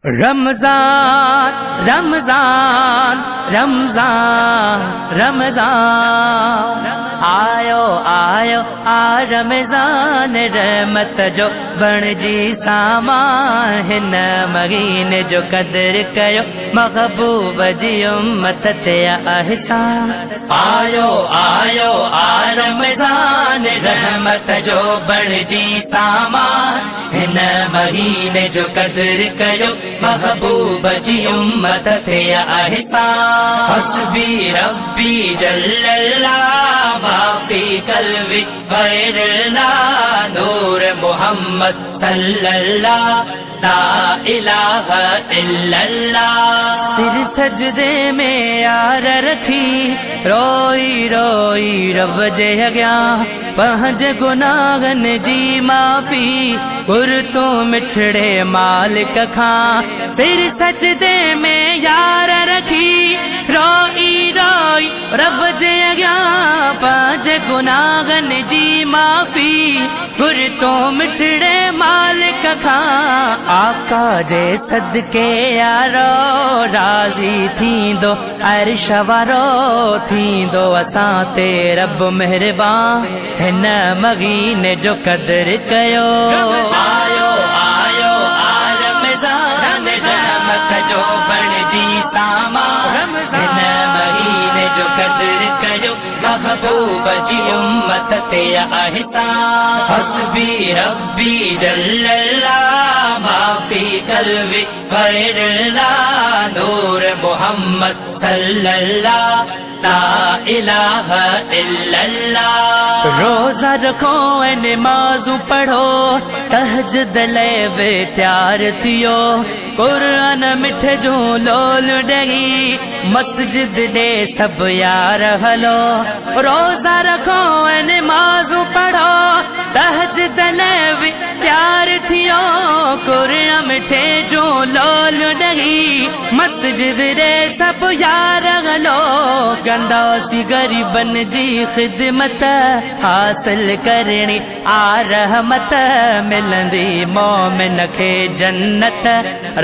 रमजान रमजान रमजान रमजान आयो आयो आ रमजान रहमत जो बण जी सामान हिन महीने जो कदर कयो महबूब जी उम्मत ते अहसान। आयो आयो आ रमजान रहमत जो बण जी सामान हिन महीने जो कदर कयो महबूब जी उम्मत थे अहसान। हस्बी रब्बी जल्लल्लाह माफी कल्बी गैरुल्लाह नूर मोहम्मद सल्लल्लाह ला इलाहा इल्लल्लाह। सिर सजदे में यार रखी रोई रोई रब जे अग्या पंहिंज गुनाहन जी माफ़ी गुर तो मिठड़े मालिक खां। सिर सजदे में यार रखी रोई रोई रब जे अग्या पंहिंज गुनाहन जी माफ़ी गुर तो मिठड़े मालिक खां। आका जे सदके यारो राज़ी थींदो अर्श वारो थींदो असां ते रब मेहरबान हिन महीने जो कदर कयो। आयो आयो आ रमज़ान रहमत जो बण जी सामान हिन महीने जो कदर कयो महबूब जी उम्मत ते अहसान। हस्बी रब्बी जल्लल्लाह माफी कल्बी गैरुल्लाह नूर मोहम्मद सल्लल्लाह ला इलाहा इल्लल्लाह। रोजा रखो नमाज़ू पढ़ो तहज्जुद ले तैयार थियो कुरान मिठ जो लोल डगी मस्जिद दे सब यार हलो। रोजा रखो नमाज़ू पढ़ो तहज्जुद ले तैयार थियो कुरान मिठे जो लोल डगी मस्जिद दे सब यार हलो। गंदासी गरीबन जी खिदमत हासिल करणी आ रहमत मिलंदी मोमिन खे जन्नत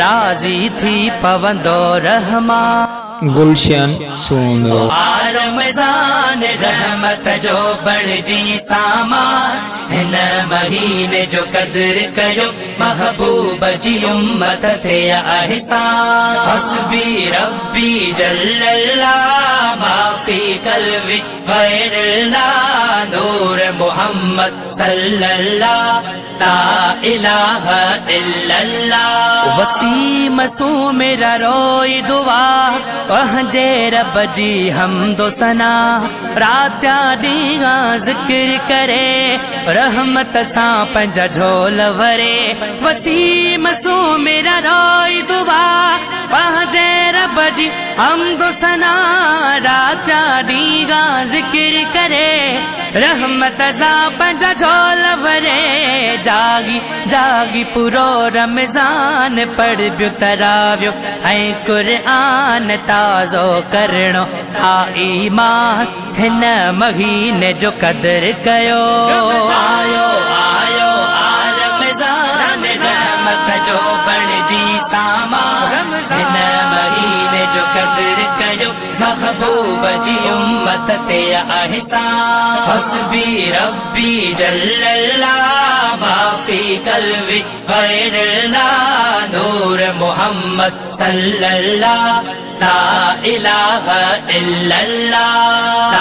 राज़ी थी पवंदो रहमान। गुलशन सोनरो आ रमज़ान रहमत जो बण जी सामान हिन महीने जो कदर कयो महबूब जी उम्मत थे अहसान। हस्बी रब्बी जल्लल्लाह माफी कल्बी गैरुल्लाह नूर मोहम्मद सल्लल्लाह ला इलाहा इल्लल्लाह। वसीम सू मेरा रोई दुआ पंहिंजे रब जी हमदो सना रात्या ॾींहुं ज़िक्र करे रहमत सां पंहिंजा झोल भरे। वसीम सू मेरा रोई दुआ पंहिंजे रब जी हमदो सना रात्या ॾींहुं ज़िक्र करे रहमत सां पंहिंजा झोल भरे। जागी जागी पूरो रमज़ान पढ़ियो तरावियो ऐं कुरान ताज़ो करणो आ ईमान हिन महीने जो कदर कयो। आयो आयो आ रमज़ान रहमत जो बण जी सामान हिन महीने जो कदर कयो महबूब जी उम्मत ते अहसान। हस्बी रब्बी जल्लल्लाह माफी कल्बी गैरुल्लाह नूर मोहम्मद सल्लल्लाह ला इलाहा इल्लल्लाह।